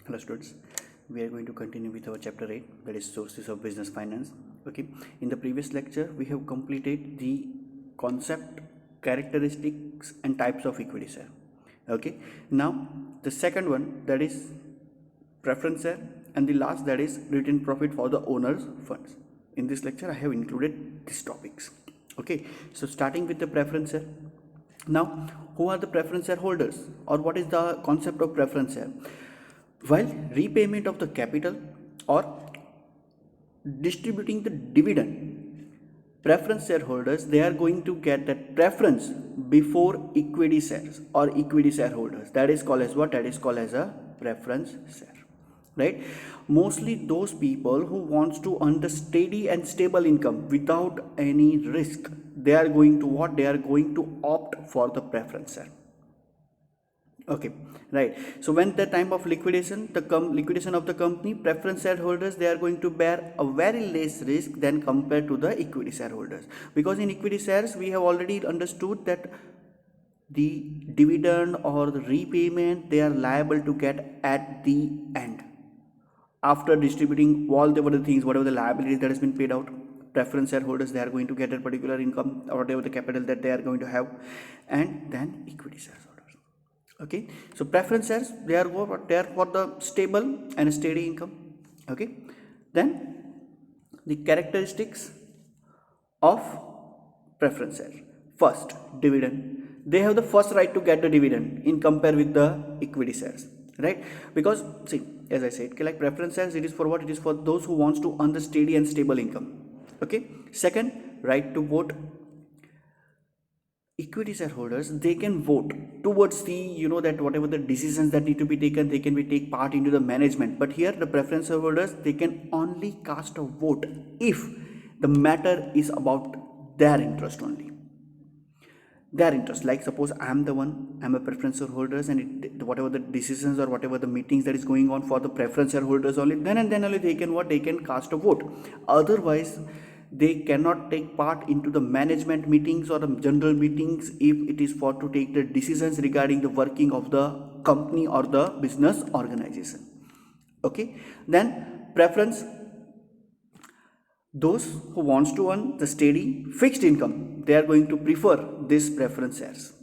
Hello students, we are going to continue with our chapter 8, that is sources of business finance. Okay, in the previous lecture we have completed the concept, characteristics and types of equity share. Okay, now the second one, that is preference share, and the last, that is retained profit for the owners funds. In this lecture I have included these topics. Okay, so starting with the preference share. Now, who are the preference shareholders, or what is the concept of preference share? While repayment of the capital or distributing the dividend, preference shareholders, they are going to get that preference before equity shares or equity shareholders. That is called as what? That is called as a preference share. Right? Mostly those people who wants to earn the steady and stable income without any risk, they are going to what? They are going to opt for the preference share. Okay, right. So when the time of liquidation, the liquidation of the company, preference shareholders, they are going to bear a very less risk than compared to the equity shareholders, because in equity shares we have already understood that the dividend or the repayment they are liable to get at the end, after distributing all the other things, whatever the liabilities that has been paid out. Preference shareholders, they are going to get a particular income or whatever the capital that they are going to have, and then equity shareholders. Okay, so preference shares, they are there for the stable and steady income. Okay, then the characteristics of preference share. First, dividend. They have the first right to get the dividend in compare with the equity shares, right? Because see, as I said, like preference shares, it is for what? It is for those who wants to earn the steady and stable income. Okay, second, right to vote. Equity shareholders, they can vote towards the, that whatever the decisions that need to be taken, they can be take part into the management. But here the preference shareholders, they can only cast a vote if the matter is about their interest only. Their interest, like suppose I'm the one, I'm a preference shareholders, and whatever the decisions or whatever the meetings that is going on for the preference shareholders only, then and then only they can what? They can cast a vote. Otherwise they cannot take part into the management meetings or the general meetings if it is for to take the decisions regarding the working of the company or the business organization. Okay, then preference, those who wants to earn the steady fixed income, they are going to prefer this preference shares.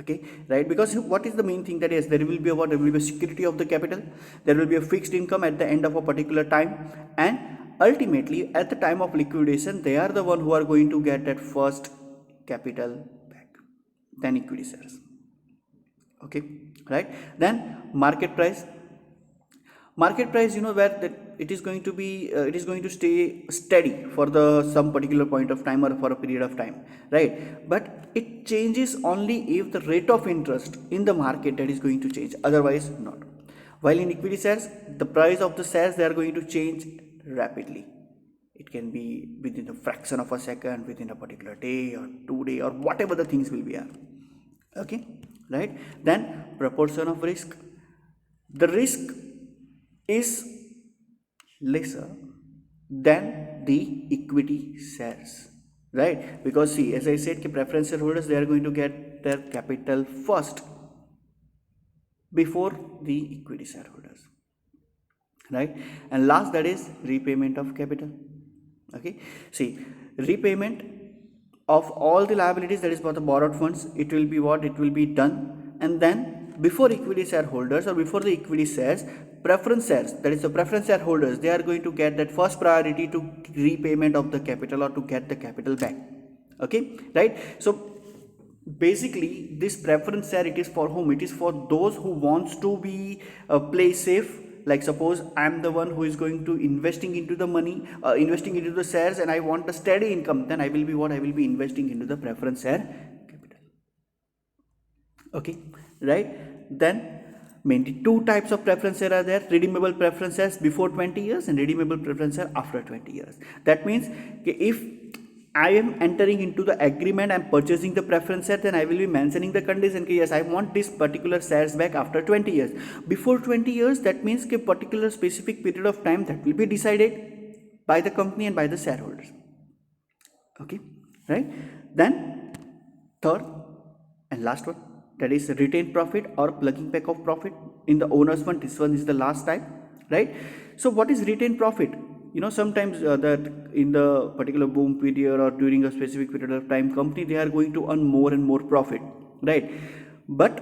Okay, right? Because what is the main thing? That is, there will be a what? There will be a security of the capital, there will be a fixed income at the end of a particular time, and ultimately at the time of liquidation, they are the one who are going to get that first capital back, then equity shares. Okay, right? Then market price. Market price, where that it is going to be it is going to stay steady for the some particular point of time or for a period of time, right? But it changes only if the rate of interest in the market that is going to change, otherwise not. While in equity shares, the price of the shares, they are going to change rapidly. It can be within a fraction of a second, within a particular day or 2 day or whatever the things will be are. Okay, right? Then proportion of risk. The risk is lesser than the equity shares, right? Because see, as I said, preference shareholders, they are going to get their capital first before the equity shareholders, right? And last, that is repayment of capital. Okay, see, repayment of all the liabilities, that is for the borrowed funds, it will be what? It will be done, and then before equity shareholders or before the equity shares, preference shares, that is the preference shareholders, they are going to get that first priority to repayment of the capital or to get the capital back. Okay, right? So basically this preference share, it is for whom? It is for those who wants to be play safe. Like suppose I'm the one who is going to investing into the money, investing into the shares, and I want a steady income, then I will be what? I will be investing into the preference share capital. Okay, right? Then mainly two types of preference share are there: redeemable preference shares before 20 years and redeemable preference share after 20 years. That means if I am entering into the agreement, I am purchasing the preference share, then I will be mentioning the condition, yes, I want this particular shares back after 20 years. Before 20 years, that means a particular specific period of time that will be decided by the company and by the shareholders. Okay, right? Then third and last one, that is retained profit or plugging back of profit. in the owner's fund. This one is the last type, right? So what is retained profit? Sometimes that in the particular boom period or during a specific period of time, company, they are going to earn more and more profit, right? But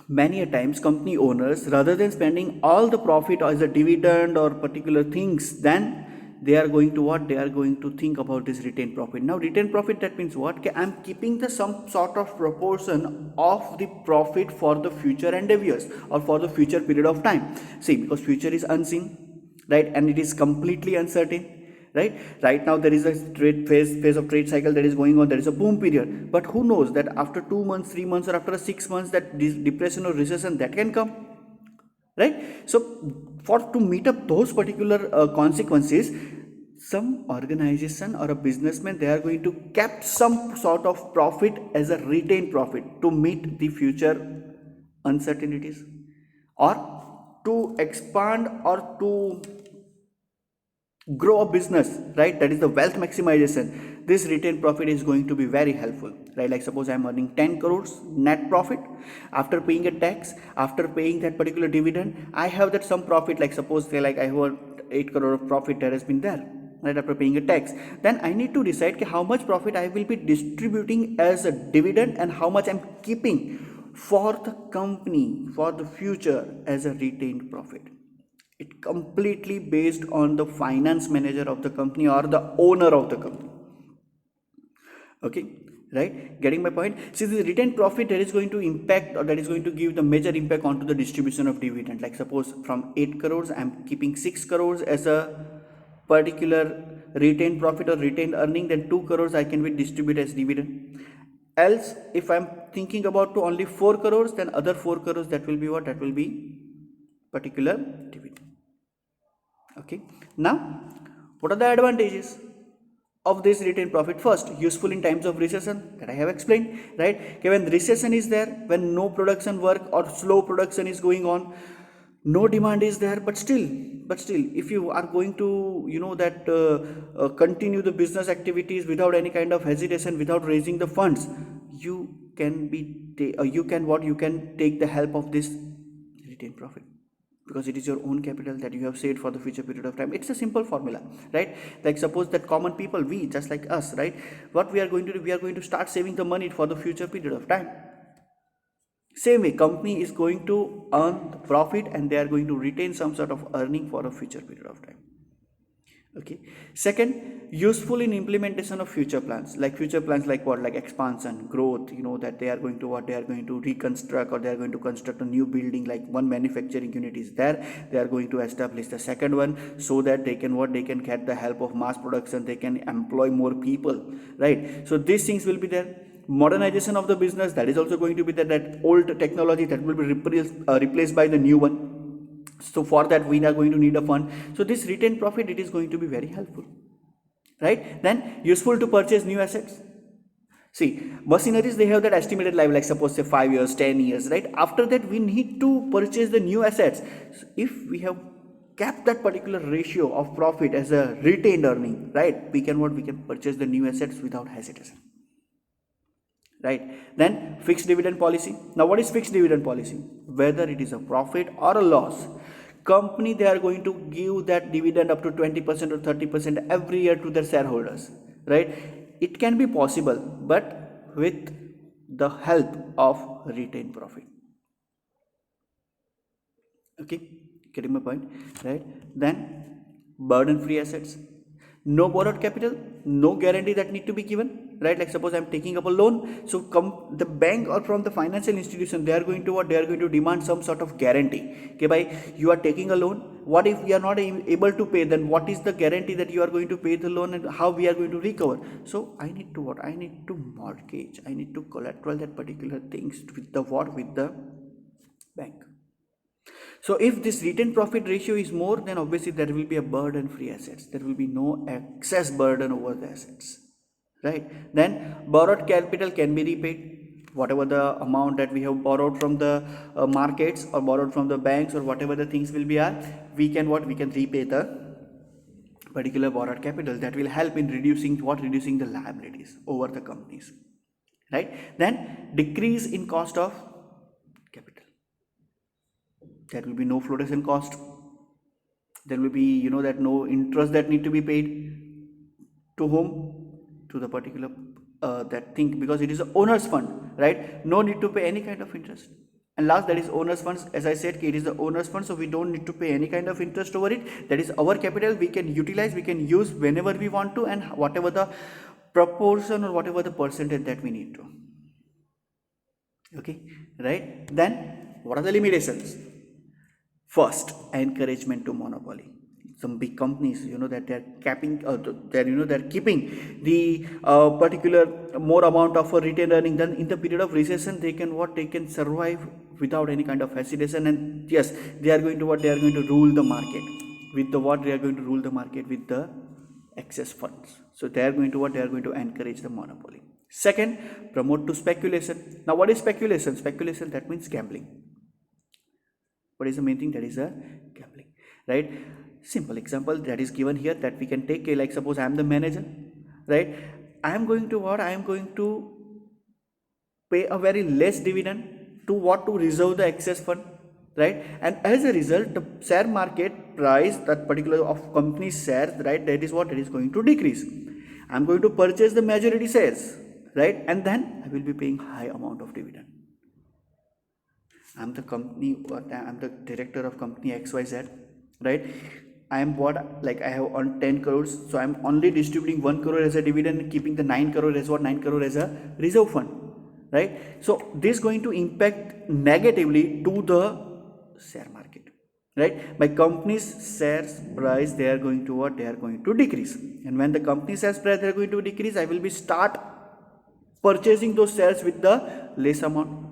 many a times company owners, rather than spending all the profit as a dividend or particular things, then they are going to what? They are going to think about this retained profit. Now retained profit, that means what? Okay, I'm keeping the some sort of proportion of the profit for the future endeavors or for the future period of time. See, because future is unseen, right, and it is completely uncertain, right now there is a trade phase of trade cycle that is going on. There is a boom period, but who knows that after 2 months, 3 months, or after 6 months, that this depression or recession that can come, right? So for to meet up those particular consequences, some organization or a businessman, they are going to keep some sort of profit as a retained profit to meet the future uncertainties, or to expand or to grow a business, right? That is the wealth maximization. This retained profit is going to be very helpful, right? Like suppose I'm earning 10 crores net profit, after paying a tax, after paying that particular dividend, I have that some profit. Like suppose say like I have 8 crore of profit that has been there, right, after paying a tax. Then I need to decide how much profit I will be distributing as a dividend and how much I'm keeping for the company for the future as a retained profit. It completely based on the finance manager of the company or the owner of the company. Okay, right, getting my point? See, the retained profit, that is going to impact, or that is going to give the major impact onto the distribution of dividend. Like suppose from 8 crores I'm keeping 6 crores as a particular retained profit or retained earning, then 2 crores I can be distribute as dividend. Else if I'm thinking about to only 4 crores, then other 4 crores, that will be what? That will be particular dividend. Okay, now what are the advantages of this retained profit? First, useful in times of recession, that I have explained, right? Okay, when recession is there, when no production work or slow production is going on, no demand is there, but still if you are going to that continue the business activities without any kind of hesitation, without raising the funds, you can be you can take the help of this retained profit, because it is your own capital that you have saved for the future period of time. It's a simple formula, right? Like suppose that common people, we just like us, right, what we are going to do, we are going to start saving the money for the future period of time. Same way, company is going to earn the profit and they are going to retain some sort of earning for a future period of time. Okay, second, useful in implementation of future plans. Like future plans like what? Like expansion, growth, that they are going to what? They are going to reconstruct, or they are going to construct a new building. Like one manufacturing unit is there, they are going to establish the second one, so that they can what? They can get the help of mass production, they can employ more people, right? So these things will be there. Modernization of the business, that is also going to be there, that old technology that will be replaced by the new one. So for that we are going to need a fund. So this retained profit, it is going to be very helpful, right? Then useful to purchase new assets. See, machineries, they have that estimated life, like suppose say 5 years, 10 years, right? After that we need to purchase the new assets. So if we have kept that particular ratio of profit as a retained earning, right, we can purchase the new assets without hesitation, right? Then fixed dividend policy. Now what is fixed dividend policy? Whether it is a profit or a loss, company, they are going to give that dividend up to 20% or 30% every year to their shareholders, right? It can be possible, but with the help of retained profit. Okay, getting my point, right? Then burden free assets, no borrowed capital, no guarantee that need to be given, right? Like suppose I'm taking up a loan, so the bank or from the financial institution, they are going to what? They are going to demand some sort of guarantee. Okay, by you are taking a loan, what if we are not able to pay? Then what is the guarantee that you are going to pay the loan, and how we are going to recover? So I need to what? I need to mortgage, I need to collateral that particular things with the what? With the bank. So if this retained profit ratio is more, then obviously there will be a burden free assets. There will be no excess burden over the assets, right? Then borrowed capital can be repaid. Whatever the amount that we have borrowed from the markets or borrowed from the banks or whatever the things will be are, we can what? We can repay the particular borrowed capital. That will help in reducing what? Reducing the liabilities over the companies, right? Then decrease in cost of capital. There will be no flotation cost. There will be, that no interest that need to be paid. To whom? To the particular that thing, because it is a owner's fund, right? No need to pay any kind of interest. And last, that is owner's funds. As I said, it is the owner's fund, so we don't need to pay any kind of interest over it. That is our capital. We can utilize, we can use whenever we want to, and whatever the proportion or whatever the percentage that we need to. Okay, right? Then what are the limitations? First, encouragement to monopoly. Some big companies, that they are capping, they're keeping the particular more amount of retained earning. Then in the period of recession, they can survive without any kind of hesitation. And yes, they are going to rule the market with they are going to rule the market with the excess funds. So they are going to encourage the monopoly. Second, promote to speculation. Now, what is speculation? Speculation, that means gambling. What is the main thing? That is a gambling, right? Simple example that is given here that we can take, like suppose I am the manager, right? I am going to pay a very less dividend to reserve the excess fund, right? And as a result, the share market price, that particular of company's shares, right, that is going to decrease. I am going to purchase the majority shares, right? And then I will be paying high amount of dividend. I am the director of company XYZ, right? I am I have earned 10 crores, so I am only distributing 1 crore as a dividend and keeping the 9 crore as 9 crore as a reserve fund, right? So this is going to impact negatively to the share market, right? My company's shares price, they are going to decrease, and when the company's shares price, they are going to decrease, I will be start purchasing those shares with the less amount,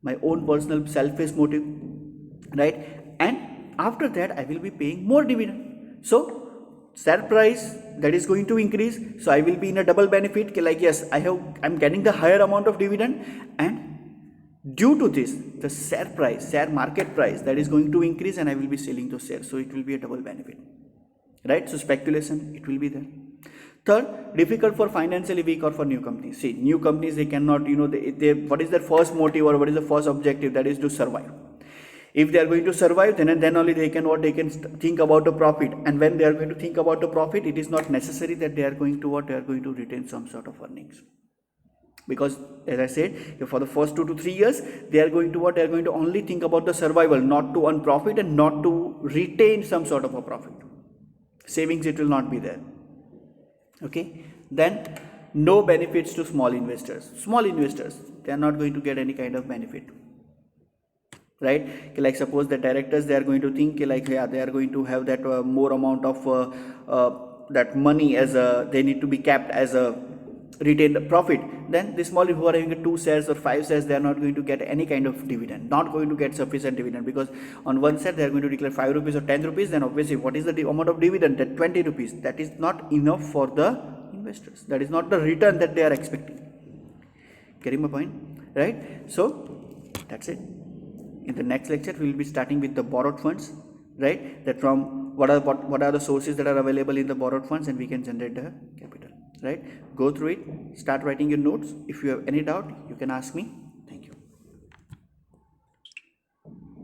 my own personal selfish motive, right? And after that, I will be paying more dividend. So share price, that is going to increase, so I will be in a double benefit. Like, yes, I'm getting the higher amount of dividend, and due to this, the share market price, that is going to increase, and I will be selling those shares, so it will be a double benefit, right? So speculation, it will be there. Third, difficult for financially weak or for new companies. See, new companies, they cannot, what is their first motive or what is the first objective? That is to survive. If they are going to survive, then only they can think about the profit. And when they are going to think about the profit, it is not necessary that they are going to retain some sort of earnings. Because as I said, for the first 2 to 3 years, they are going to only think about the survival, not to earn profit and not to retain some sort of a profit. Savings, it will not be there. Okay, then no benefits to small investors. Small investors, they are not going to get any kind of benefit, right? Like suppose the directors, they are going to think like, yeah, they are going to have that more amount of that money as they need to be capped as a retained profit. Then the small who are having 2 shares or 5 shares, they are not going to get any kind of dividend, not going to get sufficient dividend, because on one side they are going to declare 5 rupees or 10 rupees. Then obviously, what is the amount of dividend? That 20 rupees, that is not enough for the investors. That is not the return that they are expecting. Getting my point, right? So that's it. In the next lecture, we will be starting with the borrowed funds, right? That from what are the sources that are available in the borrowed funds, and we can generate the capital, right? Go through it, start writing your notes. If you have any doubt, you can ask me.